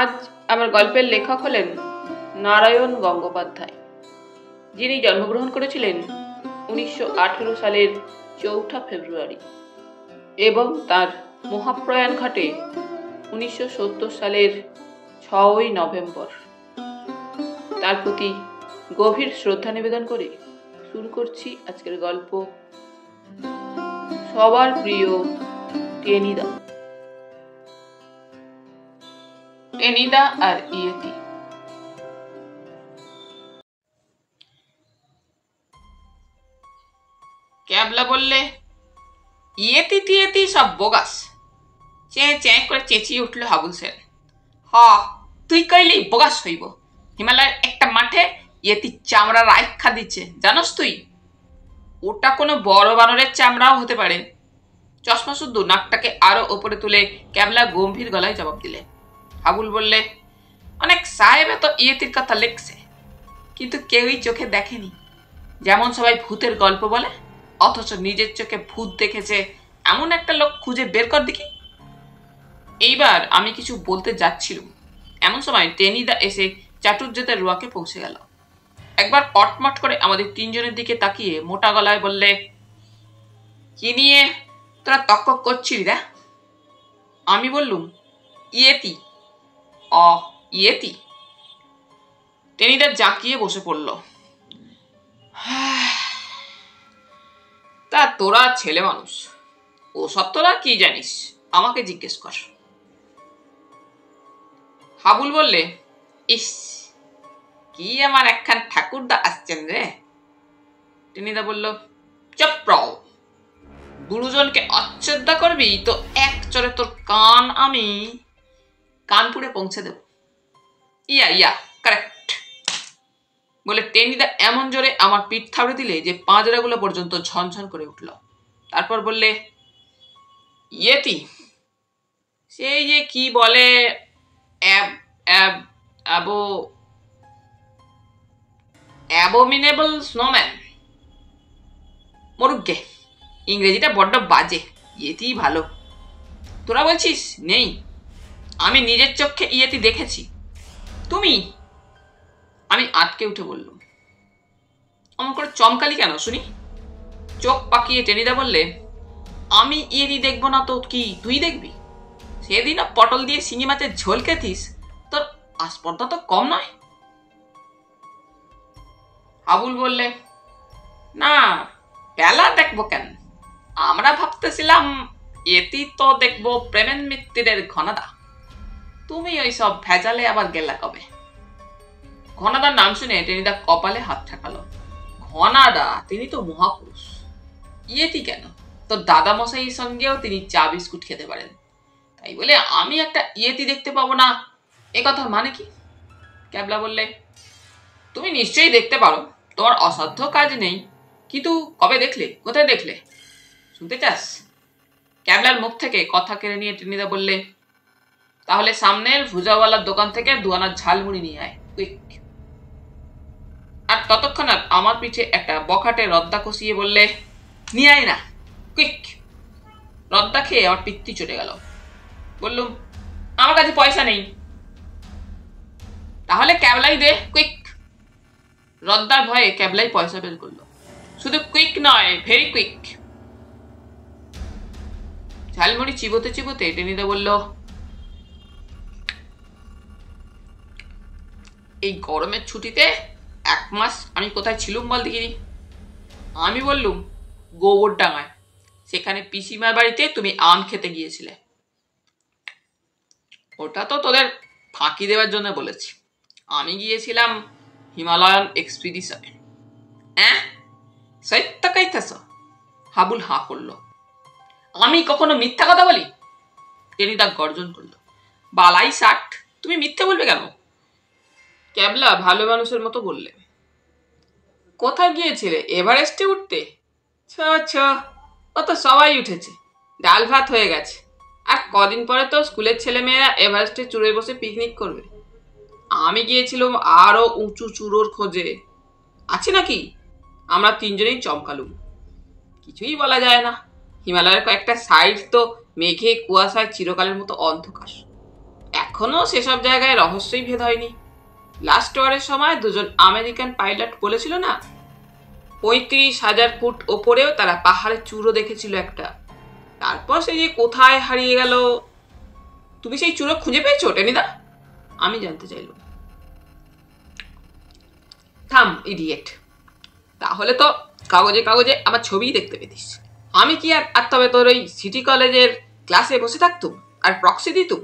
আজ আমার গল্পের লেখক হলেন নারায়ণ গঙ্গোপাধ্যায়, যিনি জন্মগ্রহণ করেছিলেন 1918 সালের 4 ফেব্রুয়ারি এবং তার মহাপ্রয়াণ ঘটে 1970 সালের 6 নভেম্বর। তার প্রতি গভীর শ্রদ্ধা নিবেদন করে শুরু করছি আজকের গল্প, সবার প্রিয় টেনিদা। টেনিদা আর ইয়েতি। ক্যাবলা বললে, ইয়েতি টিয়েতি সব বোগাস। চেঁ করে চেঁচিয়ে উঠল হাবুল সেন। তুই কইলেই বোগাস হইব। হিমালয়ের একটা মাঠে ইয়েতি চামড়া রাইখা দিচ্ছে, জানোস তুই? ওটা কোনো বড় বানরের চামড়াও হতে পারে। চশমা শুদ্ধ নাকটাকে আরো ওপরে তুলে ক্যাবলা গম্ভীর গলায় জবাব দিলে। হাবুল বললে, অনেক সাহেব তো ইয়েতির কথা লেখছে, কিন্তু কেউই চোখে দেখেনি। যেমন সবাই ভূতের গল্প বলে, অথচ নিজের চোখে ভূত দেখেছে এমন একটা লোক খুঁজে বের কর দেখি। এইবার আমি কিছু বলতে যাচ্ছিলাম, এমন সময় টেনিদা এসে চাটুর্যেদের রোয়াকে পৌঁছে গেল। একবার কটমট করে আমাদের তিনজনের দিকে তাকিয়ে মোটা গলায় বললে, কি নিয়ে তোরা তক্ক করছিলি রে? আমি বললুম, ইয়েতি। ইয়েতি। টেনিদা জাঁকিয়ে বসে পড়ল। তা তোরা ছেলে মানুষ, ও সব তোরা কি জানিস, আমাকে জিজ্ঞেস কর। হাবুল বললে, ইস, কি আমার একখান ঠাকুরদা আসছেন রে। টেনিদা বলল, চপ্রাও, গুরুজনকে অশ্রদ্ধা করবি তো এক চরে তোর কান আমি কানপুরে পৌঁছে দেব। ইয়া কারেক্ট বলে টেনিদা এমন জোরে আমার পিঠ থাবড়ে দিলে যে পাঁজরাগুলো পর্যন্ত ঝনঝন করে উঠল। তারপর বললে, ইয়েতি সেই যে কি বলে অ্যাবোমিনেবল স্নোম্যান। মরুগে, ইংরেজিটা বড্ড বাজে, ইয়েতি ভালো। তোরা বলছিস নেই? আমি নিজের চোখে ইয়েতি দেখেছি। তুমি? আমি আটকে উঠে বললাম। অমন করে চমকালি কেন শুনি? চোখ পাকিয়ে টেনিদা বললে, আমি ইয়েতি দেখবো না তো কি তুই দেখবি? সেদিনও পটল দিয়ে শিঙি মাছের ঝোল খেতিস, তোর আস্পর্ধা তো কম নয়। আবুল বললে, না, বেলা দেখবো কেন? আমরা ভাবতেছিলাম ইয়েতি তো দেখবো প্রেমেন মিত্তিরের ঘনাদা। তুমি ওই সব ভেজালে আবার গেলা কবে? ঘনাদার নাম শুনে টেনিদা কপালে হাত ঠেকালো। ঘনাদা, তিনি তো মহাপুরুষ। ইয়েতি কেন, তোর দাদা মশাইয়ের সঙ্গেও তিনি চা বিস্কুট খেতে পারেন। তাই বলে আমি একটা ইয়েতি দেখতে পাবো না, এ কথা মানে কি? ক্যাবলা বললে, তুমি নিশ্চয়ই দেখতে পারো, তোমার অসাধ্য কাজ নেই, কিন্তু কবে দেখলে, কোথায় দেখলে, শুনতে চাস? ক্যাবলার মুখ থেকে কথা কেড়ে নিয়ে টেনিদা বললে, তাহলে সামনের ভুজাওয়ালার দোকান থেকে 2 আনা ঝালমুড়ি নিয়ে আয়, কুইক। আর ততক্ষণাৎ আমার পিঠে একটা বখাটে রদ্দা কষিয়ে বললে, নিয়ে আয় না, কুইক। রদ্দা খেয়ে আমার পিত্তি চটে গেল। বললুম, আমার কাছে পয়সা নেই। তাহলে ক্যাবলাই দে, কুইক। রদ্দার ভয়ে ক্যাবলাই পয়সা বের করলো। শুধু কুইক নয়, ভেরি কুইক। ঝালমুড়ি চিবোতে চিবোতে টেনিদা বলল, এই গরমের ছুটিতে 1 মাস আমি কোথায় ছিলুম বল দেখিনি? আমি বললুম, গোবরডাঙ্গায়। সেখানে পিসিমার বাড়িতে তুমি আম খেতে গিয়েছিলে। ওটা তো তোদের ফাঁকি দেওয়ার জন্য বলেছি। আমি গিয়েছিলাম হিমালয়ান এক্সপিডিশনে। সত্য কইতেছ? হাবুল হাঁ করল। আমি কখনো মিথ্যা কথা বলি? টেনিদা গর্জন করল। বালাই 60, তুমি মিথ্যে বলবে কেন? ক্যাবলা ভালো মানুষের মতো বললে, কোথায় গিয়েছিলে? এভারেস্টে উঠতে? ও তো সবাই উঠেছে, ডাল ভাত হয়ে গেছে। আর কদিন পরে তো স্কুলের ছেলেমেয়েরা এভারেস্টে চূড়ে বসে পিকনিক করবে। আমি গিয়েছিলাম আরো উঁচু চূড়োর খোঁজে। আছে নাকি? আমরা 3 জনেই চমকালুম। কিছুই বলা যায় না। হিমালয়ের কয়েকটা সাইড তো মেঘে কুয়াশায় চিরকালের মতো অন্ধকার। এখনো সেসব জায়গায় রহস্যই ভেদ হয়নি। লাস্ট ওয়ারের সময় দুজন আমেরিকান পাইলট বলেছিল না, 35,000 ফুট ওপরেও তারা পাহাড়ের চূড়ো দেখেছিল একটা। তারপর সে যে কোথায় হারিয়ে গেল। তুমি সেই চূড়ো খুঁজে পেয়েছো টেনিদা? আমি জানতে চাইলাম। থাম ইডিয়েট, তাহলে তো কাগজে কাগজে আমার ছবিই দেখতে পেতিস। আমি কি আর তবে তোর ওই সিটি কলেজের ক্লাসে বসে থাকতুম আর প্রক্সি দিতুম?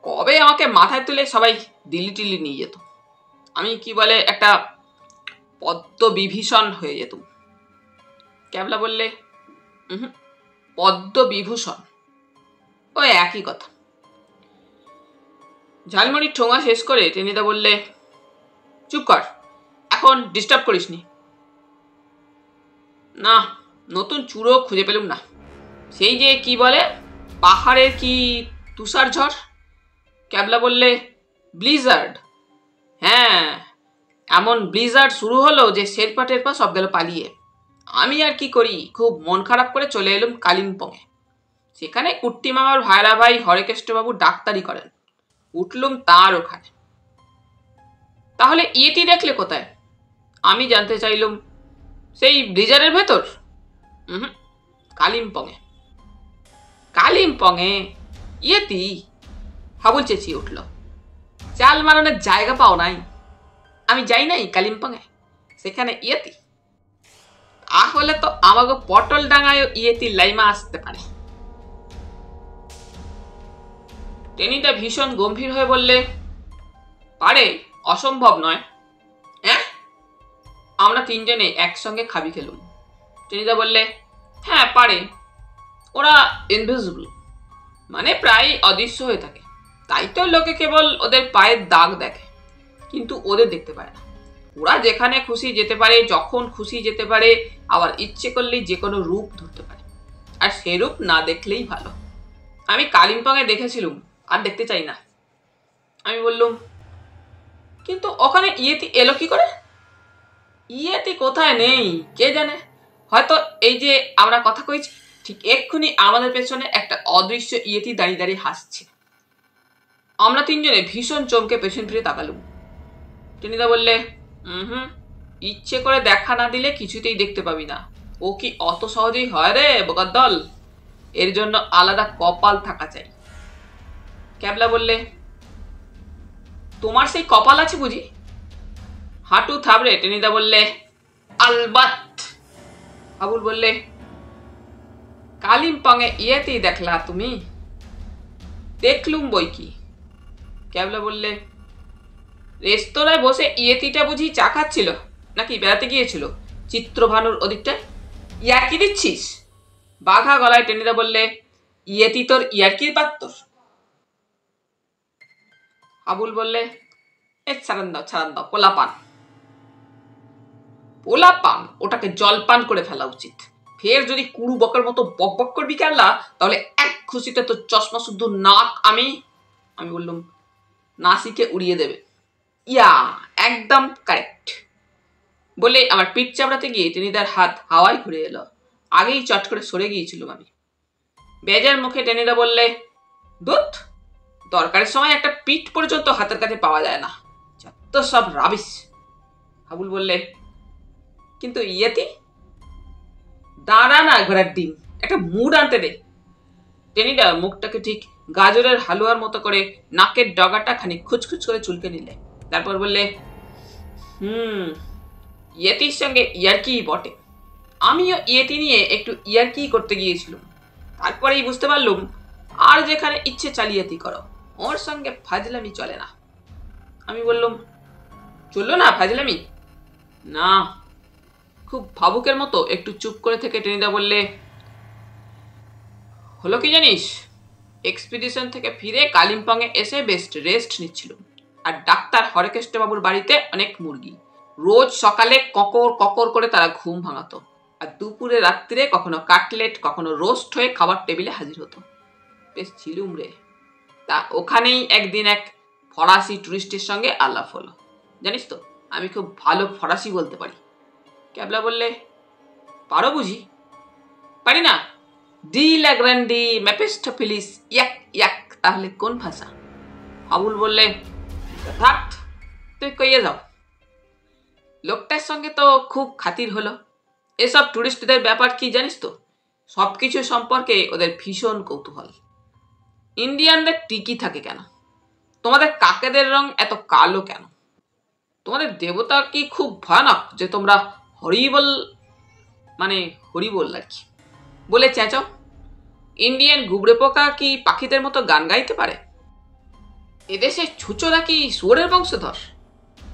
কবে আমাকে মাথায় তুলে সবাই দিল্লি টিল্লি নিয়ে যেত, আমি কি বলে একটা পদ্ম বিভীষণ হয়ে যেতুম। ক্যাবলা বললে, পদ্ম বিভূষণ ওই একই কথা। ঝালমুড়ির ঠোঙা শেষ করে টেনিদা বললে, চুপ কর, এখন ডিস্টার্ব করিসনি। না, নতুন চূড়ো খুঁজে পেলুম না। সেই যে কি বলে পাহাড়ের কি তুষার ঝড়। ক্যাবলা বললে, ব্লিজার্ড। হ্যাঁ, এমন ব্লিজার্ড শুরু হলো যে শেরপা টেরপা সব গেল পালিয়ে। আমি আর কি করি, খুব মন খারাপ করে চলে এলুম কালিম্পংয়ে। সেখানে কুট্টি মামার ভাইরা ভাই হরেকেষ্টবাবু ডাক্তারি করেন, উঠলুম তার ওখানে। তাহলে ইয়েটি দেখলে কোথায়? আমি জানতে চাইলুম। সেই ব্লিজারের ভেতর? কালিম্পংয়ে। কালিম্পংয়ে ইয়েতি? হাবুল চেঁচিয়ে উঠল। চাল মারানোর জায়গা পাও নাই? আমি যাই নাই কালিম্পংয়ে, সেখানে ইয়েতি? তাহলে তো আমাকে পটল ডাঙায় ইয়েতি লাইমা আসতে পারে। টেনিদা ভীষণ গম্ভীর হয়ে বললে, পারে, অসম্ভব নয়। হ্যাঁ? আমরা তিনজনে একসঙ্গে খাবি খেলুম। টেনিদা বললে, হ্যাঁ পারে, ওরা ইনভিজিবল, মানে প্রায় অদৃশ্য হয়ে থাকে। তাই তো লোকে কেবল ওদের পায়ের দাগ দেখে, কিন্তু ওদের দেখতে পায় না। ওরা যেখানে খুশি যেতে পারে, যখন খুশি যেতে পারে, আবার ইচ্ছে করলেই যে কোনো রূপ ধরতে পারে। আর সে রূপ না দেখলেই ভালো। আমি কালিম্পংয়ে দেখেছিলুম, আর দেখতে চাই না। আমি বললুম, কিন্তু ওখানে ইয়েতি এলো কি করে? ইয়েতি কোথায় নেই কে জানে, হয়তো এই যে আমরা কথা কইছি ঠিক এক্ষুনি আমাদের পেছনে একটা অদৃশ্য ইয়েতি দাঁড়িয়ে দাঁড়িয়ে হাসছে। আমরা তিনজনে ভীষণ চমকে পেছন ফিরে তাকালুম। টেনিদা বললে, ইচ্ছে করে দেখা না দিলে কিছুতেই দেখতে পাবি না। ও কি অত সহজেই হয় রে বোকার দল, এর জন্য আলাদা কপাল থাকা চাই। ক্যাবলা বললে, তোমার সেই কপাল আছে বুঝি? হাঁটু থাবড়ে টেনিদা বললে, আলবাত। হাবুল বললে, কালিম্পংয়ে ইয়েতেই দেখলা তুমি? দেখলুম বই কি। ক্যাবলা বললে, রেস্তোরাঁয় বসে ইয়েতিটা বুঝি চা খাচ্ছিল, নাকি বেড়াতে গিয়েছিল চিত্রভানুর ওদিকটায়? ইয়ার্কি দিচ্ছিস? বাঘা গলায় টেনিদা বললে, ইয়েতি তোর ইয়ার্কির পাত্র? আবুল বললে, ছাড়ান দাও, পোলাপান। পোলাপান? ওটাকে জলপান করে ফেলা উচিত। ফের যদি কুড়ু বকের মতো বক বক করবি কেনলা, তাহলে এক খুশিতে তোর চশমা শুদ্ধ নাক আমি বললুম নাসিকে উড়িয়ে দেবে। ইয়া, একদম কারেক্ট। বলে আমার পিঠ চাপড়াতে গিয়ে টেনিদার হাত হাওয়ায় ঘুরে এলো। আগেই চট করে সরে গিয়েছিলাম আমি। বেজার মুখে টেনিদা বললে, দুধ, দরকারের সময় একটা পিঠ পর্যন্ত হাতের কাছে পাওয়া যায় না, যত সব রাবিশ। হাবুল বললে, কিন্তু ইয়েতি? দাঁড়া না ঘোড়ার ডিম, একটা মুড আনতে দে। টেনিদা মুখটাকে ঠিক গাজরের হালুয়ার মতো করে নাকের ডগাটা খানিক খুচখুচ করে চুলকে নিলে। তারপর বললে, ইয়েতির সঙ্গে ইয়ার্কি বটে। আমিও ইয়েতি নিয়ে একটু ইয়ার্কি করতে গিয়েছিলাম, তারপরেই বুঝতে পারলুম আর যেখানে ইচ্ছে চালিয়েতি করো, ওর সঙ্গে ফাজলামি চলে না। আমি বললুম, চললো না ফাজলামি? না। খুব ভাবুকের মতো একটু চুপ করে থেকে টেনিদা বললে, হলো কি জানিস, এক্সপিডিশন থেকে ফিরে কালিম্পংয়ে এসে বেস্ট রেস্ট নিচ্ছিল, আর ডাক্তার হরেকেষ্টবাবুর বাড়িতে অনেক মুরগি। রোজ সকালে ককর ককর করে তারা ঘুম ভাঙাতো, আর দুপুরে রাত্রিরে কখনো কাটলেট কখনো রোস্ট হয়ে খাবার টেবিলে হাজির হতো। বেশ ছিলুম রে। তা ওখানেই একদিন এক ফরাসি টুরিস্টের সঙ্গে আলাপ হলো। জানিস তো, আমি খুব ভালো ফরাসি বলতে পারি। ক্যাবলা বললে, পারো বুঝি? পারি না? ডি ল্যাগ্রান্ডি মেপিস্টোফিলিস ইয়াক ইয়াক, তাহলে কোন ভাষা? হাবুল বললে, থাক, তুই কইয়ে যাও। লোকটার সঙ্গে তো খুব খাতির হলো। এসব টুরিস্টদের ব্যাপার কি জানিস তো, সবকিছু সম্পর্কে ওদের ভীষণ কৌতূহল। ইন্ডিয়ানদের টিকি থাকে কেন? তোমাদের কাকেদের রং এত কালো কেন? তোমাদের দেবতা কি খুব ভয়ানক যে তোমরা হরিবল আর কি বলে চেঁচাও? ইন্ডিয়ান গুবরে পোকা কি পাখিদের মতো গান গাইতে পারে? এদেশে ছুচোরা কি শুয়োরের বংশধর?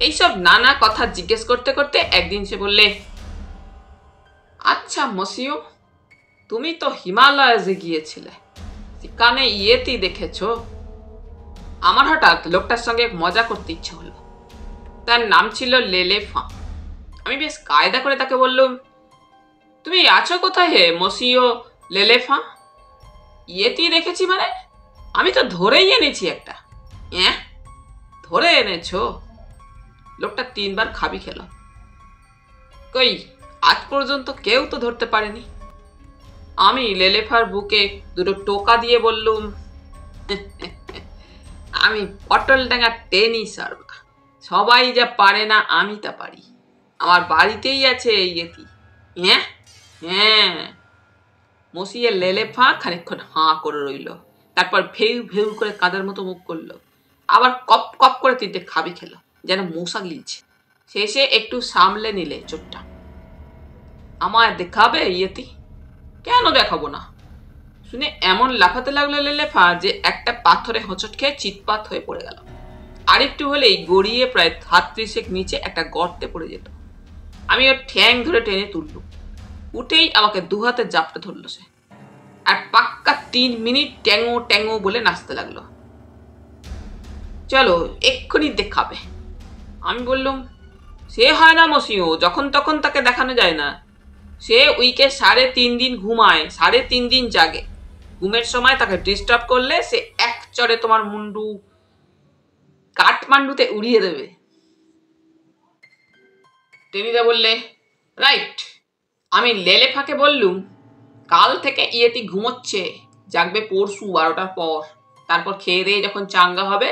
এইসব নানা কথা জিজ্ঞেস করতে করতে একদিন সে বললে, আচ্ছা মসিও, তুমি তো হিমালয়ে গিয়েছিলে, সেখানে ইয়েতি দেখেছ? আমার হঠাৎ লোকটার সঙ্গে মজা করতে ইচ্ছা হলো। তার নাম ছিল লেলেফা। আমি বেশ কায়দা করে তাকে বললুম, তুমি আছো কোথায় হে মসিও লেলেফা? ইয়েতি দেখেছি মানে? আমি তো ধরেই এনেছি একটা। ধরে এনেছো? লোকটা 3 বার খাবি খেল। কই, আজ পর্যন্ত কেউ তো ধরতে পারেনি। আমি লেলেফার বুকে 2টো টোকা দিয়ে বললুম, আমি পটল ডাঙা টেনিস সার্ভা, সবাই যা পারে না আমি তা পারি। আমার বাড়িতেই আছে ইয়েতি। হ্যাঁ। মসিয়ে লেলেফা খানিকক্ষণ হাঁ করে রইল, তারপর ভেউ ভেউ করে কাঁদার মতো মুখ করলো, আবার কপ কপ করে 3টে খাবি খেল, যেন মশা গিলছে। শেষে একটু সামলে নিলে চোটটা। আমায় দেখাবে ইয়েতি? কেন দেখাবো না? শুনে এমন লাফাতে লাগলো লেলেফা যে একটা পাথরে হোঁচট খেয়ে চিৎপাত হয়ে পড়ে গেল। আরেকটু হলেই গড়িয়ে প্রায় 30 নিচে একটা গর্তে পড়ে যেত। আমি ওর ঠ্যাং ধরে টেনে তুললুম। উঠেই আমাকে 2 হাতে জাপটে ধরলো সে, আর পাক্কা 3 মিনিট ট্যাঙো ট্যাঙো বলে নাচতে লাগলো। চলো এক্ষুনি দেখাবে। আমি বললুম, সে হয় না মসিও, যখন তখন তাকে দেখানো যায় না। সে উইকে 3.5 দিন ঘুমায়, 3.5 দিন জাগে। ঘুমের সময় তাকে ডিস্টার্ব করলে সে এক চড়ে তোমার মুন্ডু কাঠমান্ডুতে উড়িয়ে দেবে। টেনিদা বললে, রাইট। আমি লেলেফাকে বললুম, কাল থেকে ইয়েতি ঘুমোচ্ছে, জাগবে পরশু 12টার পর। তারপর খেয়ে দিয়ে যখন চাঙ্গা হবে,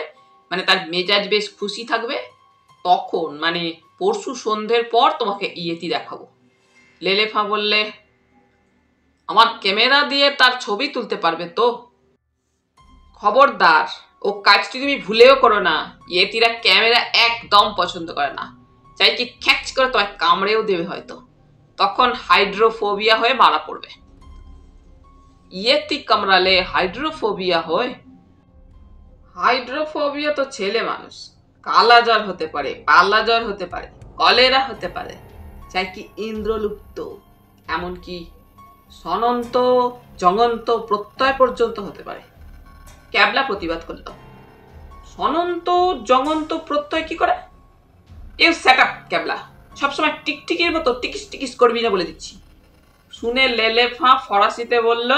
মানে তার মেজাজ বেশ খুশি থাকবে, তখন মানে পরশু সন্ধ্যের পর তোমাকে ইয়েতি দেখাবো। লেলেফা বললে, আমার ক্যামেরা দিয়ে তার ছবি তুলতে পারবে তো? খবরদার, ও কাজটি তুমি ভুলেও করো না। ইয়েতিরা ক্যামেরা একদম পছন্দ করে না, চাই কি খ্যাচ করে তোমায় কামড়েও দেবে হয়তো। তখন হাইড্রোফোবিয়া হয়ে মারা পড়বে। ইয়েতি কামড়ালে হাইড্রোফোবিয়া হয়? হাইড্রোফোবিয়া তো ছেলে মানুষ। কালা জ্বর হতে পারে, পাল্লা জ্বর হতে পারে, কলেরা হতে পারে, চাই কি ইন্দ্রলুপ্ত, এমনকি সনন্ত জঙ্গন্ত প্রত্যয় পর্যন্ত হতে পারে। ক্যাবলা প্রতিবাদ করল, সনন্ত জঙ্গন্ত প্রত্যয় কি করে? ইউ সেট আপ ক্যাবলা, সবসময় টিকটিকির মতো টিকিস টিকিস করবি না বলে দিচ্ছি। শুনে লেলেফা ফরাসিতে বলল,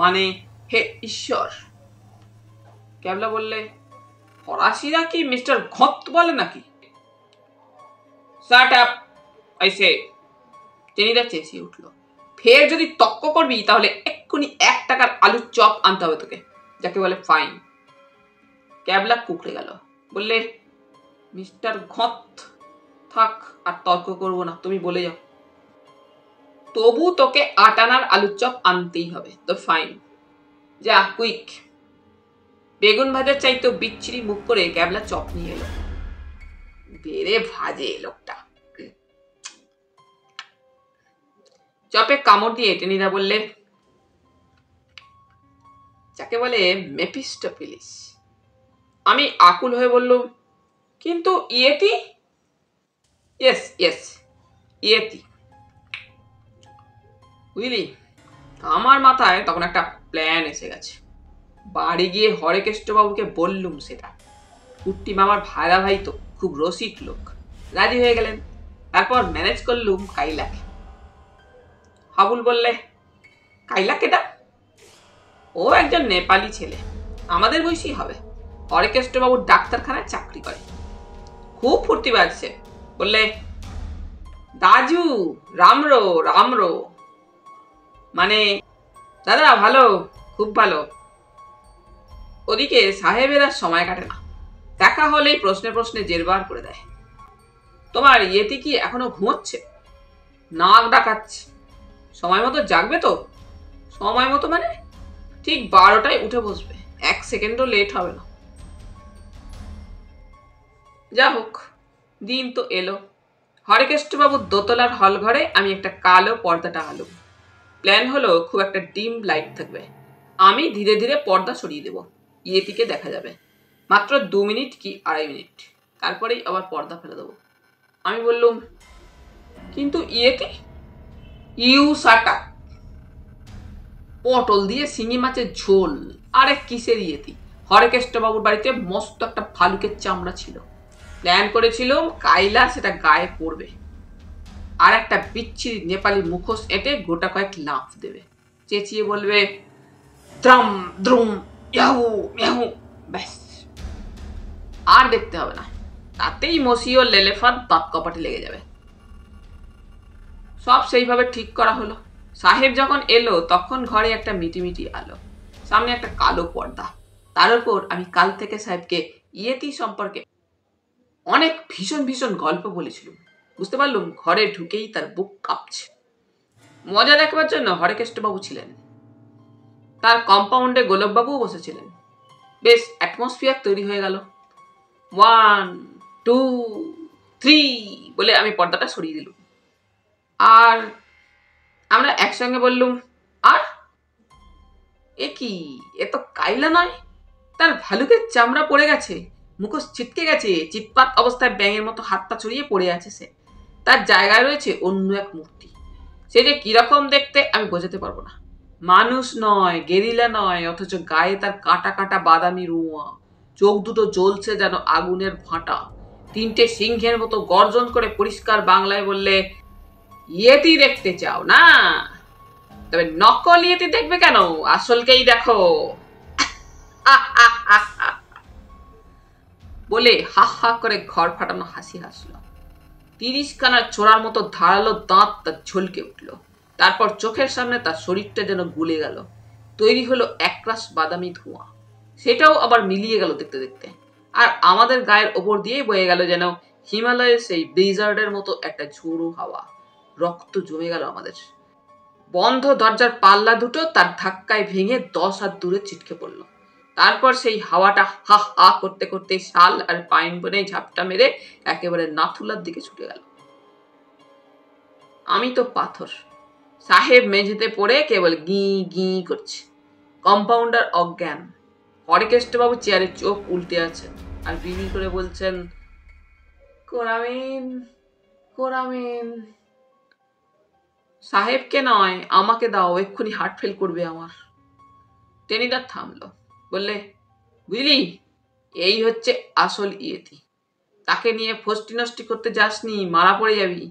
মানে হে ঈশ্বর। ক্যাবলা বললে, ফরাসিরা কি মিস্টার ঘত বলে নাকি? Shut up I say. Tenida চেঁচিয়ে উঠল, ফের যদি তক্ক করবি তাহলে এক্ষুনি 1 টাকার আলুর চপ আনতে হবে তোকে, যাকে বলে ফাইন। ক্যাবলা কুকড়ে গেল, বললে, মিস্টার ঘত, থাক আর তর্ক করবো না, তুমি বলে যাও। তবু তোকে 8 আনার আলুর চপ আনতেই হবে, তো ফাইন, যা কুইক। বেগুন ভাজার চাইতেও বিচ্ছিরি মুখ করে ক্যাবলা চপ নিয়ে এলো। বেড়ে ভাজে লোকটা। চপে কামড় দিয়ে টেনিদা বললে, যাকে বলে মেপিস্টোফিলিস। আমি আকুল হয়ে বললুম, কিন্তু ইয়েতি? Yes yes, Yeti. বুঝলি, আমার মাথায় তখন একটা প্ল্যান এসে গেছে। বাড়ি গিয়ে হরেকেষ্টবাবুকে বললুম সেটা। কুট্টি মামার ভাইরা ভাই তো খুব রসিক লোক, রাজি হয়ে গেলেন। তারপর ম্যানেজ করলুম কাইলাকে। হাবুল বললে, কাইলা কেটা? ও একজন নেপালি ছেলে, আমাদের বয়সী হবে, হরেকেষ্টবাবুর ডাক্তারখানায় চাকরি করে। খুব ফুর্তি বাজছে, বললে, দাজু রামরো রামরো। মানে দাদা ভালো, খুব ভালো। ওদিকে সাহেবের আর সময় কাটে না, দেখা হলেই প্রশ্নে প্রশ্নে জেরবার করে দেয়। তোমার ইয়েতে কি এখনো ঘুমোচ্ছে? নাক ডাকাচ্ছে। সময় মতো জাগবে তো? সময় মতো মানে ঠিক 12টায় উঠে বসবে, 1 সেকেন্ডও লেট হবে না। যা হোক, দিন তো এলো। হরেকৃষ্ণবাবুর দোতলার হল ঘরে আমি একটা কালো পর্দা টাঙালুম। প্ল্যান হলো খুব একটা ডিম লাইট থাকবে, আমি ধীরে ধীরে পর্দা সরিয়ে দেব, ইয়েটিকে দেখা যাবে। মাত্র 2 মিনিট কি 2.5 মিনিট, তারপরেই আবার পর্দা ফেলে দেবো। আমি বললুম, কিন্তু ইয়েটি? ইউ সাটা। পটল দিয়ে শিঙি মাছের ঝোল। আরে কিসের ইয়েতি? হরেকৃষ্ণবাবুর বাড়িতে মস্ত একটা ভালুকের চামড়া ছিল, প্ল্যান করেছিলাম কাইলা সেটা গায়ে পড়বে, আর একটা বিচ্ছিরি নেপালি মুখোশ এঁটে গোটা কয়েক লাফ দেবে, চেঁচিয়ে বলবে দ্রাম দ্রুম ইয়াহু ইয়াহু, ব্যাস আর দেখতে হবে না। তাতেই মসি ও লেলেফাত দাঁত কপাটে লেগে যাবে। সব সেইভাবে ঠিক করা হলো। সাহেব যখন এলো তখন ঘরে একটা মিটিমিটি আলো, সামনে একটা কালো পর্দা, তার উপর আমি কাল থেকে সাহেবকে ইয়েতি সম্পর্কে অনেক ভীষণ ভীষণ গল্প বলেছিলাম। বুঝতে পারলুম ঘরে ঢুকেই তার বুক কাঁপছে। মজা দেখবার জন্য হরেকৃষ্ণবাবু ছিলেন, তার কম্পাউন্ডে গোলকবাবুও বসেছিলেন। বেশ অ্যাটমসফিয়ার তৈরি হয়ে গেল। 1 2 3 বলে আমি পর্দাটা সরিয়ে দিলুম, আর আমরা একসঙ্গে বললুম, আর এ কি, এ তো কাইলা নয়, তার ভালুকের চামড়া পড়ে গেছে, মুখোশ ছিটকে গেছে, চিৎপাত অবস্থায় ব্যাঙের মতো হাতটা ছড়িয়ে পড়ে আছে সে। তার জায়গায় রয়েছে অন্য এক মূর্তি, সে যে কিরকম দেখতে আমি বোঝাতে পারবো না। মানুষ নয়, গেরিলা নয়, অথচ গায়ে তার কাটা কাটা বাদামি রুয়া, চোখ দুটো জ্বলছে যেন আগুনের ভাঁটা, 3টে সিংহের মতো গর্জন করে পরিষ্কার বাংলায় বললে, ইয়েতি দেখতে চাও না? তবে নকল ইয়েতি দেখবে কেন, আসলকেই দেখো। বলে হা হা করে ঘর ফাটানো হাসি হাসলো। 30 খানা ছোড়ার মতো ধারালো দাঁত তার ঝলকে উঠল। তারপর চোখের সামনে তার শরীরটা যেন গুলে গেল, তৈরি হলো একরাশ বাদামি ধোঁয়া, সেটাও আবার মিলিয়ে গেল দেখতে দেখতে, আর আমাদের গায়ের ওপর দিয়ে বয়ে গেল যেন হিমালয়ের সেই ব্লিজার্ডের মতো একটা ঝোড়ো হাওয়া। রক্ত জমে গেল আমাদের। বন্ধ দরজার পাল্লা দুটো তার ধাক্কায় ভেঙে 10 হাত দূরে ছিটকে পড়ল। তারপর সেই হাওয়াটা হা হা করতে করতে শাল আর পাইন বনে ঝাপটা মেরে একেবারে নাথুলার দিকে ছুটে গেল। আমি তো পাথর। সাহেব মেঝেতে পড়ে কেবল গি গি করছে, কম্পাউন্ডার অজ্ঞান, হরেকৃষ্ণবাবু চেয়ারে চোখ উল্টে আছেন আর বিড়ি করে বলছেন, কোরামিন কোরামিন। সাহেবকে নয়, আমাকে দাও, এক্ষুনি হার্ট ফেল করবে আমার। টেনিদা থামলো, বললে, বুঝলি, এই হচ্ছে আসল ইয়েতি। তাকে নিয়ে ফষ্টি নষ্টি করতে যাসনি, মারা পড়ে যাবি।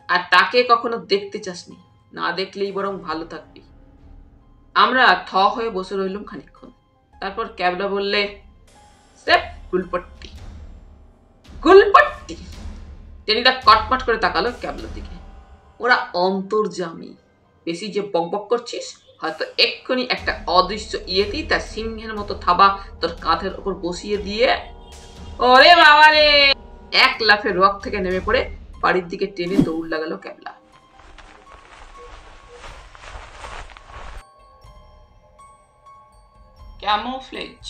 আর তাকে কখনো দেখতে চাসনি, না দেখলেই বরং ভালো থাকবি। আমরা থ হয়ে বসে রইলাম খানিকক্ষণ। তারপর ক্যাবলা বললে, সেপ গুলপট্টি গুলপট্টি। টেনিদা কটমট করে তাকালো ক্যাবলার দিকে। ওরা অন্তর্যামী, বেশি যে বকবক করছিস, হয়তো এক্ষুনি একটা অদৃশ্য ইয়েতি তার সিংহের মতো থাবা তোর কাঁধের ওপর বসিয়ে দিয়ে, ওরে বাবা রে, এক লাফে রক থেকে নেমে পড়ে বাড়ির দিকে টেনে দৌড় লাগালো ক্যাবলা। ক্যামোফ্লেজ।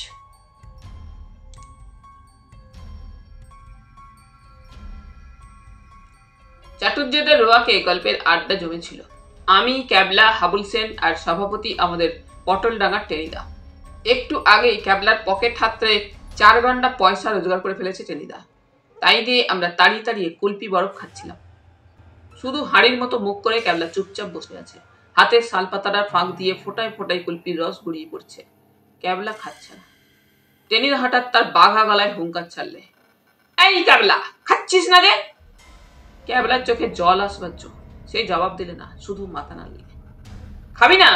চাটুর্যদের রোয়াকে গল্পের আড্ডা জমেছিল। আমি, ক্যাবলা, হাবুল সেন আর সভাপতি আমাদের পটলডাঙ্গার টেনিদা। একটু আগেই ক্যাবলার পকেট হাতড়ে 4 ঘন্টা পয়সা রোজগার করে ফেলেছে টেনিদা। তাই দিয়ে আমরা তাড়িয়ে তাড়িয়ে কুলপি বরফ খাচ্ছিলাম। শুধু হাড়ির মতো মুখ করে ক্যাবলা চুপচাপ বসে আছে, হাতের শালপাতাটার ফাঁক দিয়ে ফোটায় ফোটায় কুলপির রস গড়িয়ে পড়ছে। ক্যাবলা খাচ্ছে না। টেনিদা হঠাৎ তার বাঘা গলায় হুঙ্কার ছাড়লে, এই ক্যাবলা, খাচ্ছিস না যে? ক্যাবলার চোখে জল আসবার জো, সেই জবাব দিলে না, শুধু মাথা নাড়লে। খাবি না?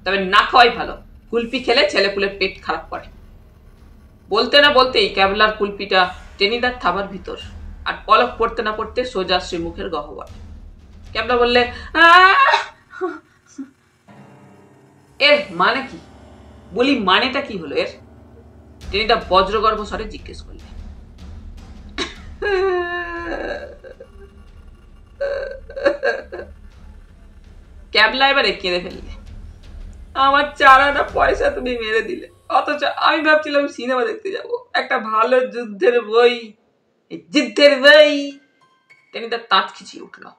তবে না খাওয়াই ভালো, কুলপি খেলে ছেলেপুলের পেট খারাপ করে। বলতে না বলতেই ক্যাবলার কুলপিটা টেনিদার থাবার ভিতর, আর পলক পড়তে না পড়তে সোজা শ্রীমুখের গহ্বর। ক্যাবলা বললে, এর মানে কি? বলি মানেটা কি হলো এর? টেনিদা বজ্রগর্ভ স্বরে জিজ্ঞেস করলে। ক্যাবলা এবারে কেঁদে ফেললে। আমার 4 আনা পয়সা তুমি মেরে দিলে, অথচ আমি ভাবছিলাম সিনেমা দেখতে যাব, একটা ভালো যুদ্ধের বই। যুদ্ধের বই? টেনিদা তাঁত খিচিয়ে উঠলো।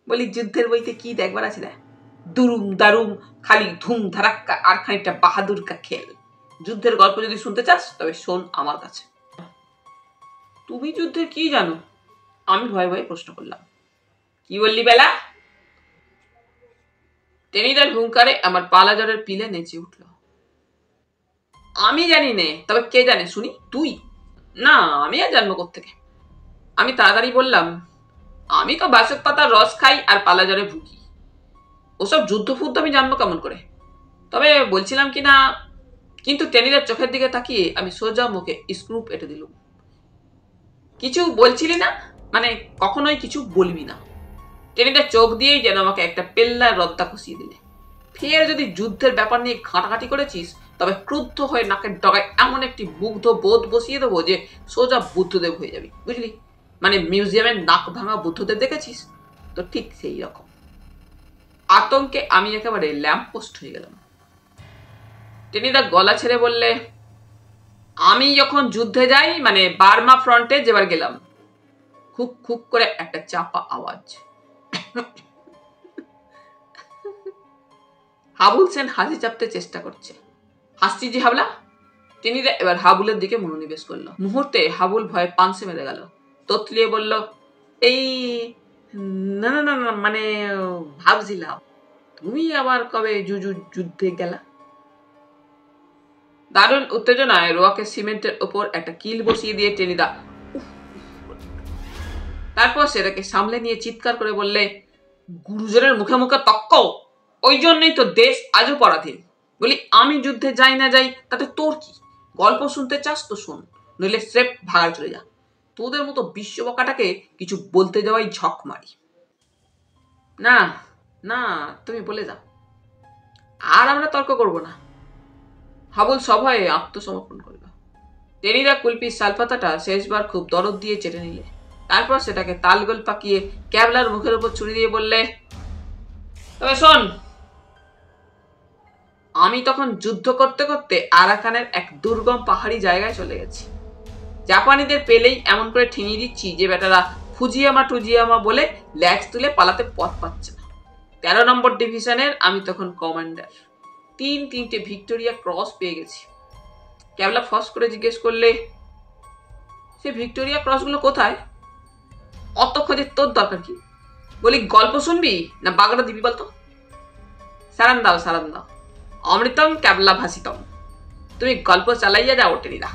বলি যুদ্ধের বইতে কি দেখবার আছে না? দুরুম দারুম, খালি ধুম ধারাক্কা আর খানিকটা বাহাদুর কা খেল। যুদ্ধের গল্প যদি শুনতে চাস তবে শোন আমার কাছে। তুমি যুদ্ধের কি জানো? আমি ভয়ে ভয়ে প্রশ্ন করলাম। কি বললি বেলা? টেনিদার হুঙ্কারে আমার পালা জ্বরের পিলে নেচে উঠল। আমি জানি নে, তবে কে জানে শুনি? তুই? না, আমি আর জানবো কোত্থেকে? আমি তাড়াতাড়ি বললাম, আমি তো বাসক পাতার রস খাই আর পালা জ্বরে ভুগি, ওসব যুদ্ধ ফুদ্ধ আমি জানবো কেমন করে? তবে বলছিলাম কি না। কিন্তু টেনিদার চোখের দিকে তাকিয়ে আমি সোজা মুখে স্ক্রুপ এঁটে দিলুম। কিছু বলছিলি না? মানে কখনোই কিছু বলবি না। টেনিদার চোখ দিয়েই যেন আমাকে একটা পেল্লায় রদ্দা কষিয়ে দিলে। ফের যদি যুদ্ধের ব্যাপার নিয়ে ঘাঁটাঘাঁটি করেছিস তবে ক্রুদ্ধ হয়ে নাকের ডগায় এমন একটি মুগ্ধ বোধ বসিয়ে দেবো যে সোজা বুদ্ধদেব হয়ে যাবি, বুঝলি? মানে মিউজিয়ামের নাক ভাঙা বুদ্ধদেব দেখেছিস তো, ঠিক সেই রকম। আতঙ্কে আমি একেবারে ল্যাম্প পোস্ট হয়ে গেলাম। টেনিদা গলা ছেড়ে বললে, আমি যখন যুদ্ধে যাই, মানে বার্মা ফ্রন্টে যেবার গেলাম, খুব খুব করে একটা চাপা আওয়াজ। হাবুল সেন হাসি চাপতে চেষ্টা করছে। হাসছি যে হাবলা? টেনিদা এবার হাবুলের দিকে মনোনিবেশ করলো। মুহূর্তে হাবুল ভয়ে পানসে মেরে গেল। ততলিয়ে বলল, এই না না না না, মানে ভাবছিলাম তুমি আবার কবে যুদ্ধে গেলা। দারুণ উত্তেজনায় রোয়াকে সিমেন্টের ওপর একটা কিল বসিয়ে দিয়ে টেনিদা তারপর সেটাকে সামলে নিয়ে চিৎকার করে বললে, গুরুজনের মুখে মুখে তক্ক, ওই জন্যই তো দেশ আজও পরাধীন। বলি আমি যুদ্ধে যাই না যাই তাতে তোর কি? গল্প শুনতে চাস তো শোন, নইলে স্রেফ ভাগায় চলে যা। তোদের মতো বিশ্ববকাটাকে কিছু বলতে যাওয়াই ঝক মারি। না না, তুমি বলে যাও, আর আমরা তর্ক করব না। হাবুল সভয়ে আত্মসমর্পণ করল। টেনিদা কুলপির শালপাতাটা শেষবার খুব দরদ দিয়ে চেটে নিলে। তারপর সেটাকে তালগোল পাকিয়ে ক্যাবলার মুখের উপর ছুরি দিয়ে বললে, তবে শোন, আমি তখন যুদ্ধ করতে করতে আরাকানের এক দুর্গম পাহাড়ি জায়গায় চলে গেছি। জাপানিদের পেলেই এমন করে ঠেঙিয়ে দিচ্ছি যে বেটারা ফুজিয়ামা টুজিয়ামা বলে ল্যাজ তুলে পালাতে পথ পাচ্ছে না। 13 নম্বর ডিভিশনের আমি তখন কমান্ডার। 3 ভিক্টোরিয়া ক্রস পেয়ে গেছি। ক্যাবলা ফস করে জিজ্ঞেস করলে, সে ভিক্টোরিয়া ক্রসগুলো কোথায়? অত খোঁজে তোর দরকার কি? বলি গল্প শুনবি না বাগড়া দিবি বলতো? সারান দাও সারান দাও, অমৃতম ক্যাবলা ভাসিতম। তুমি গল্প চালাইয়া যাও টেনিদা,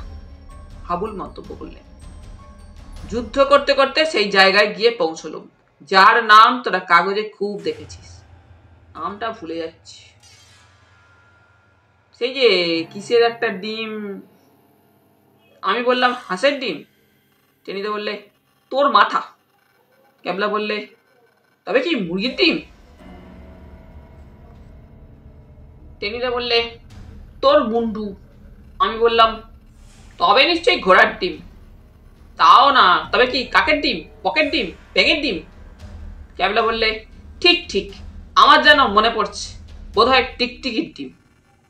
হাবুল মন্তব্য করলেন। যুদ্ধ করতে করতে সেই জায়গায় গিয়ে পৌঁছলুম যার নাম তোরা কাগজে খুব দেখেছিস। নামটা ভুলে যাচ্ছি। সেই যে কিসের একটা ডিম। আমি বললাম হাঁসের ডিম। টেনিদা বললে, তোর মাথা। ক্যাবলা বললে, তবে কি মুরগির ডিম? টেনিদা বললে, তোর মুন্ডু। আমি বললাম, তবে নিশ্চয়ই ঘোড়ার ডিম। তাও না, তবে কি কাকের ডিম, পকেট ডিম, ব্যাঙের ডিম? ক্যাবলা বললে, ঠিক ঠিক, আমার যেন মনে পড়ছে, বোধহয় টিকটিকির ডিম।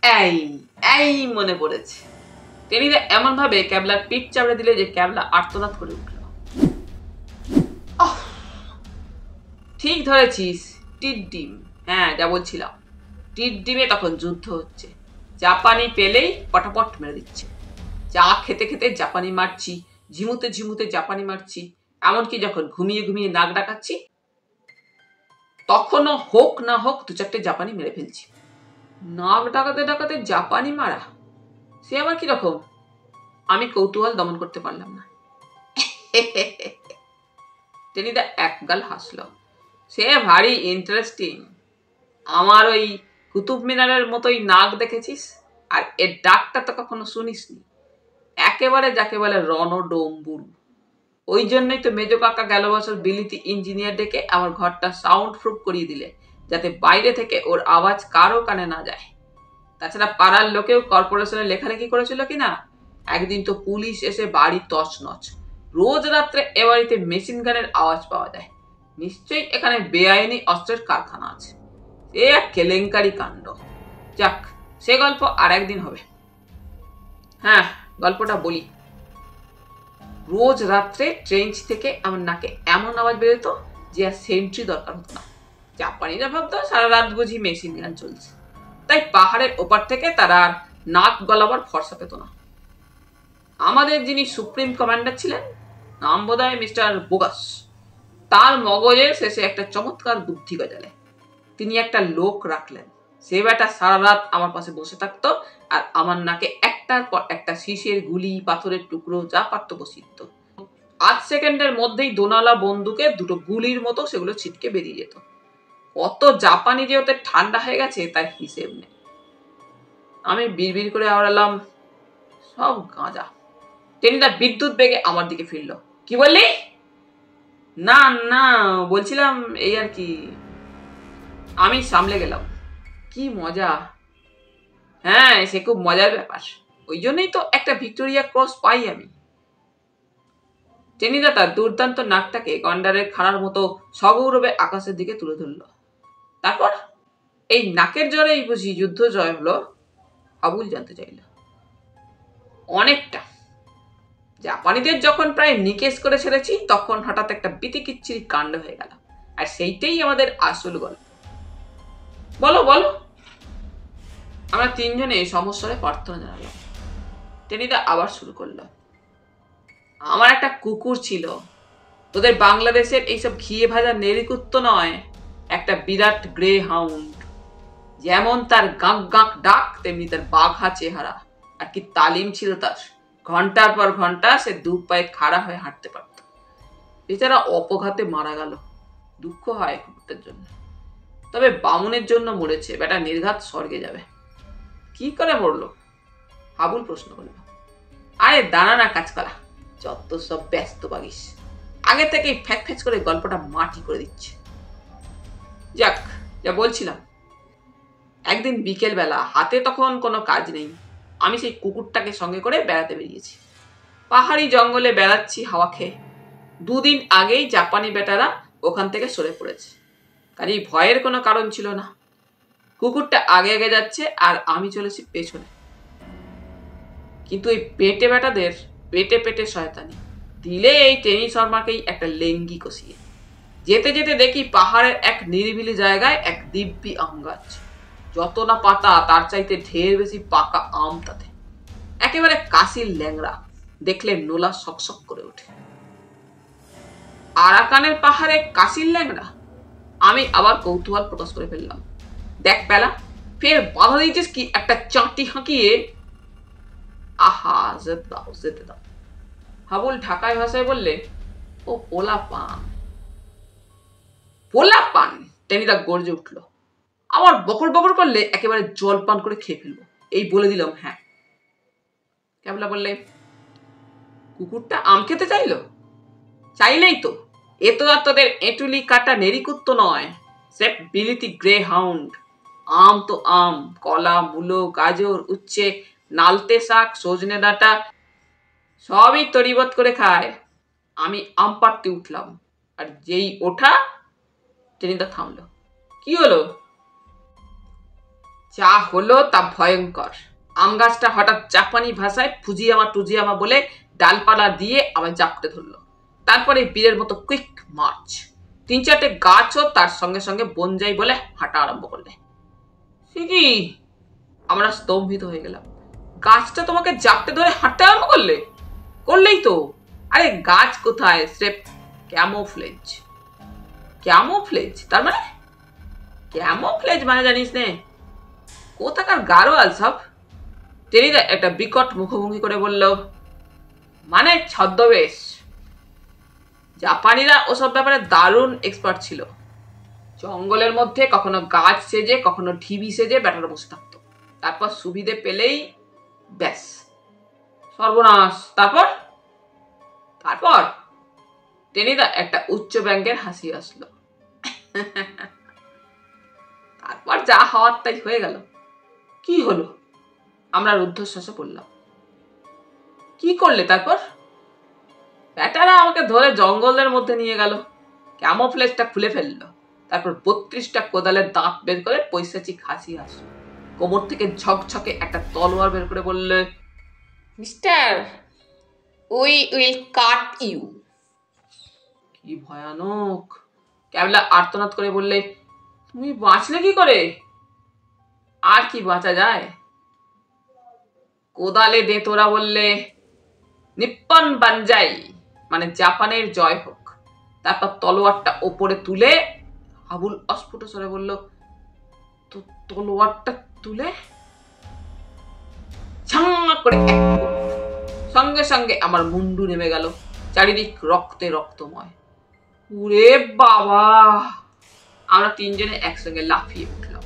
এই এই মনে পড়েছে। টেনিদা এমন ভাবে ক্যাবলার পিঠ চাপড়ে দিলে যে ক্যাবলা আর্তনাদ করে উঠল। ঠিক ধরেছিস, টিট ডিম। হ্যাঁ, যা বলছিলাম, টিট ডিমে তখন যুদ্ধ হচ্ছে। জাপানি পেলেই পটাপট মেরে দিচ্ছে। চা খেতে খেতে জাপানি মারছি, ঝিমুতে ঝিমুতে জাপানি মারছি, এমনকি যখন ঘুমিয়ে ঘুমিয়ে নাক ডাকাচ্ছি তখনও হোক না হোক 2-4টে জাপানি মেরে ফেলছি। নাক ডাকাতে ডাকাতে জাপানি মারা, সে আবার কিরকম? আমি কৌতূহল দমন করতে পারলাম না। টেনিদা একগাল হাসল। সে ভারী ইন্টারেস্টিং। আমার ওই কুতুব মিনারের মতোই নাক দেখেছিস, আর এর ডাকটা তো কখনো শুনিসনি। একেবারে যাকে বলে রণডম্বুর। ওই জন্যই তো মেজো কাকা গেল বছর বিলিতি ইঞ্জিনিয়ার ডেকে আমার ঘরটা সাউন্ড প্রুফ করিয়ে দিলে, যাতে বাইরে থেকে ওর আওয়াজ কারো কানে না যায়। তাছাড়া পাড়ার লোকেও কর্পোরেশনে লেখালেখি করেছিল কিনা। একদিন তো পুলিশ এসে বাড়ি তছনছ। রোজ রাত্রে এ বাড়িতে মেশিন গানের আওয়াজ পাওয়া যায়। নিশ্চয়ই এখানে বেআইনি অস্ত্রের কারখানা আছে। এ এক কেলেঙ্কারি কাণ্ড। যাক, সে গল্প আর একদিন হবে। হ্যাঁ, গল্পটা বলি। রোজ রাত্রে ট্রেঞ্চ থেকে আমার নাকে এমন আওয়াজ বেরোতো যে আর সেন্ট্রি দরকার হতো না। জাপানিরা ভাবতো সারা রাত বুঝি মেশিন গান চলছে, তাই পাহাড়ের ওপার থেকে তারা আর নাক গলাবার ভরসা পেত না। আমাদের যিনি সুপ্রিম কমান্ডার ছিলেন, নাম বোধহয় মিস্টার বোগাস, তার মগজের শেষে একটা চমৎকার বুদ্ধি গজালে। তিনি একটা লোক রাখলেন। সে বেটা সারা রাত আমার পাশে বসে থাকতো আর আমার নাকে একটার পর একটা শীষের গুলি, পাথরের টুকরো যা পারতো বসিয়ে দিত। 8 সেকেন্ডের মধ্যেই দোনালা বন্দুকে দুটো গুলির মতো সেগুলো ছিটকে বেরিয়ে যেত। কত জাপানি যে ওতে ঠান্ডা হয়ে গেছে তার হিসেব নেই। আমি বিড়বিড় করে আওড়ালাম, সব গাঁজা। টেনিদা বিদ্যুৎ বেগে আমার দিকে ফিরল। কি বললি? না না, বলছিলাম এই আর কি। আমি সামলে গেলাম। কি মজা! হ্যাঁ, সে খুব মজার ব্যাপার। ওই জন্যই তো একটা ভিক্টোরিয়া ক্রস পাই আমি। টেনিদা তার দুর্দান্ত নাকটাকে গন্ডারের খাড়ার মতো সগৌরবে আকাশের দিকে তুলে ধরল। তারপর এই নাকের জোরেই বুঝি যুদ্ধ জয় হলো? আবুল জানতে চাইল। অনেকটা। জাপানিদের যখন প্রায় নিকেশ করে ছেড়েছি, তখন হঠাৎ একটা বিতিকিচ্ছিরি কাণ্ড হয়ে গেল। আর সেইটাই আমাদের আসল গল্প। বলো বলো। আমরা তিনজনে সমস্যারে প্রার্থনা জানালাম। টেনিদা আবার শুরু করলো। আমার একটা কুকুর ছিল। তোদের বাংলাদেশের এইসব ঘিয়ে ভাজা নেরিকুত্ত নয়, একটা বিরাট গ্রে হাউন্ড। যেমন তার গাঁক গাঁক ডাক, তেমনি তার বাঘা চেহারা। আর কি তালিম ছিল তার! ঘন্টার পর ঘন্টা সে দু পায়ে খাড়া হয়ে হাঁটতে পারত। বেচারা অপঘাতে মারা গেল। দুঃখ হয় কুকুরটার জন্য। তবে বামুনের জন্য মরেছে। বেটা নির্ঘাত স্বর্গে যাবে। কি করে মরলো? হাবুল প্রশ্ন করল। আরে দাঁড়া না কাঁচকলা, যত সব ব্যস্ত বাগিস। আগে থেকেই ফ্যাক ফ্যাচ করে গল্পটা মাটি করে দিচ্ছে। যাক, যা বলছিলাম, একদিন বিকেল বেলা, হাতে তখন কোনো কাজ নেই, আমি সেই কুকুরটাকে সঙ্গে করে বেড়াতে বেরিয়েছি। পাহাড়ি জঙ্গলে বেড়াচ্ছি হাওয়া খেয়ে। 2 দিন আগেই জাপানি বেটারা ওখান থেকে সরে পড়েছে। কাজেই ভয়ের কোনো কারণ ছিল না। কুকুরটা আগে আগে যাচ্ছে আর আমি চলেছি পেছনে। কিন্তু এই পেটে বেটাদের পেটে পেটে শয়তানি দিলে এই টেনি শর্মাকেই একটা লেঙ্গি কষিয়ে। যেতে যেতে দেখি পাহাড়ের এক নিরিবিলি জায়গায় এক দিব্যি আম গাছ। যত না পাতা, তার চাইতে ঢের বেশি পাকা আম তাতে। একেবারে কাশির ল্যাংড়া, দেখলে নোলা সকসক করে ওঠে। আরাকানের পাহাড়ে কাশির ল্যাংড়া? আমি আবার কৌতূহল প্রকাশ করে ফেললাম। দেখ পেলা, ফের বাধা দিয়েছিস কি একটা চাঁটি হাঁকিয়ে? আহা, যেতে দাও যেতে দাও। হাবুল ঢাকাই ভাষায় বললে, ও পোলা পান। পোলা পান? টেনিদা গর্জে উঠল। আবার বকর বকর করলে একেবারে জল পান করে খেয়ে ফেলবো, এই বলে দিলাম। হ্যাঁ। ক্যাবলা বললে, কুকুরটা আম খেতে চাইলো? চাইলেই তো। এ তো আর তোদের এঁটুলি কাটা নেরিকুত্ত নয়, সেফ বিলিতি গ্রে হাউন্ড। আম তো আম, কলা, মূলো, গাজর, উচ্ছে, নালতে শাক, সজনে ডাঁটা সবই তরিবত করে খায়। আমি আম পাড়তে উঠলাম, আর যেই ওঠা, টেনিদা থামলো। কি হলো? যা হলো তা ভয়ঙ্কর। আম গাছটা হঠাৎ জাপানি ভাষায় ফুজিয়ামা টুজিয়ামা বলে ডালপালা দিয়ে আমায় জাপটে ধরলো। তারপরে বীরের মতো কুইক মার্চ। 3-4টে গাছও তার সঙ্গে সঙ্গে বনজাই বলে হাঁটা আরম্ভ করলে। সে কি? আমরা স্তম্ভিত হয়ে গেলাম। গাছটা তোমাকে জাপটে ধরে হাঁটতে আরম্ভ করলে? করলেই তো। আরে গাছ কোথায়, স্রেফ ক্যামোফ্লেজ। ক্যামোফ্লেজ তার মানে? ক্যামোফ্লেজ মানে জানিস নে? কোথাকার গাড়োয়াল সব। টেনিদা একটা বিকট মুখভঙ্গি করে বলল, মানে ছদ্মবেশ। জাপানিরা ওসব ব্যাপারে দারুণ এক্সপার্ট ছিল। জঙ্গলের মধ্যে কখনো গাছ সেজে, কখনো ঢিবি সেজে বেটারা বসে থাকতো। তারপর সুবিধে পেলেই ব্যাস সর্বনাশ। তারপর তারপর টেনিদা একটা উচ্চ ব্যাঙ্গের হাসি আসলো। তারপর যা হওয়ার তাই হয়ে গেল। কি হলো? আমরা রুদ্ধশ্বাসে পড়লাম। কি করলে তারপর? ব্যাটারা আমাকে ধরে জঙ্গলের মধ্যে নিয়ে গেল, ক্যামোফ্লেজটা খুলে ফেললো, তারপর 32টা কোদালের দাঁত বের করে পৈশাচিক হাসি হাসলো, কোমর থেকে ঝকঝকে একটা তলোয়ার বের করে বললে, mister, we will cut you. কি ভয়ানক! ক্যাবলা আর্তনাদ করে বললে, তুমি বাঁচলে কি করে? আর কি বাঁচা যায়? কোদালে দে তোরা বললে, নিপ্পন বানজাই, মানে জাপানের জয় হোক। তারপর তলোয়ারটা ওপরে তুলে হাবুল অস্ফুট স্বরে বলল, তো তলোয়ারটা তুলে ঝাঁ করে সঙ্গে সঙ্গে আমার মুন্ডু নেমে গেল, চারিদিক রক্তে রক্তময়। উরে বাবা! আমরা তিনজনে একসঙ্গে লাফিয়ে উঠলাম।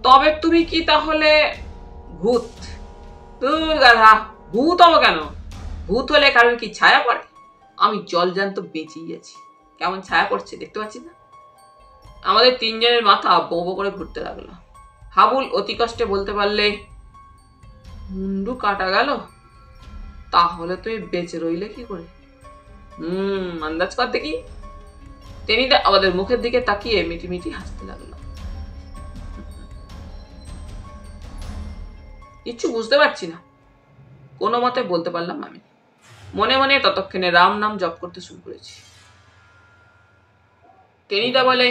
তবে তুমি কি তাহলে ভূত? তুই গাধা, ভূত হবো কেন? ভূত হলে কারণ কি ছায়া পড়ে? আমি জলজান্ত বেঁচেই আছি, কেমন ছায়া পড়ছে দেখতে পাচ্ছি না? আমাদের তিনজনের মাথা বো করে ঘুরতে লাগলো। হাবুল অতি কষ্টে বলতে পারলে, মুন্ডু কাটা গেল, তাহলে তুই বেঁচে রইলে কি করে? আন্দাজ কর দেখি। টেনিদা আমাদের মুখের দিকে তাকিয়ে মিটিমিটি হাসতে লাগলো। কিচ্ছু বুঝতে পারছি না, কোনো মতে বলতে পারলাম আমি। মনে মনে ততক্ষণে রাম নাম জপ করতে শুরু করেছি। টেনিদা বলে,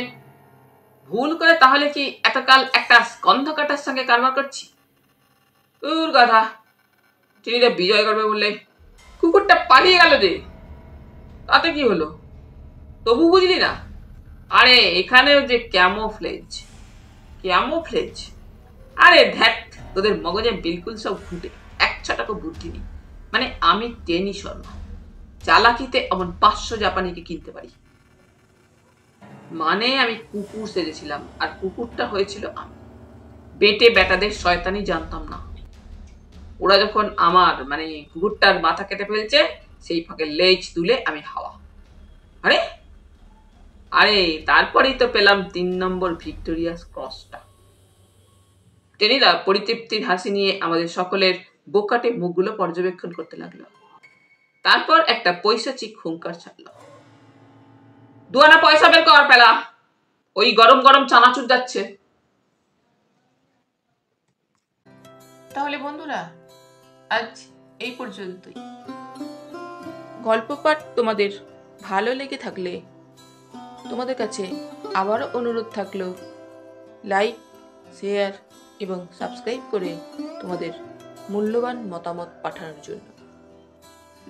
ভুল করে তাহলে কি এতকাল একটা স্কন্ধ কাটার সঙ্গে কারবার করছি? উর গাধা! টেনিদা বিজয় করবে বললে, কুকুরটা পালিয়ে গেল যে, তাতে কি হলো? তবু বুঝলি না? আরে এখানেও যে ক্যামোফ্লেজ। ক্যামোফ্লেজ? আরে ধ্যাট, তোদের মগজে বিলকুল সব ঘুটে, এক ছটাকও বুদ্ধি নেই। মানে আমি টেনি শর্মা, চালাকিতে এমন 500 জাপানিকে কিনতে পারি। মানে আমি কুকুর সেজেছিলাম, আর কুকুরটা হয়েছিল আমি। বেটে বেটাদের শয়তানি জানতাম না। ওরা যখন আমার মানে কুকুরটার মাথা কেটে ফেলছে, সেই ফাঁকে লেজ তুলে আমি হাওয়া। আরে আরে তারপরেই তো পেলাম 3 নম্বর ভিক্টোরিয়াস ক্রসটা। টেনিদা পরিতৃপ্তির হাসি নিয়ে আমাদের সকলের বোকাটে মুখগুলো পর্যবেক্ষণ করতে লাগলো। তারপর একটা পৈশাচিক হুঙ্কার ছাড়লো, 2 আনা পয়সা বের কর পেলা, ওই গরম গরম চানাচুর যাচ্ছে। তাহলে বন্ধুরা, আজ এই পর্যন্তই। গল্প পাঠ তোমাদের ভালো লেগে থাকলে তোমাদের কাছে আবারও অনুরোধ থাকলো, লাইক, শেয়ার এবং সাবস্ক্রাইব করে তোমাদের মূল্যবান মতামত পাঠানোর জন্য।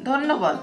ধন্যবাদ।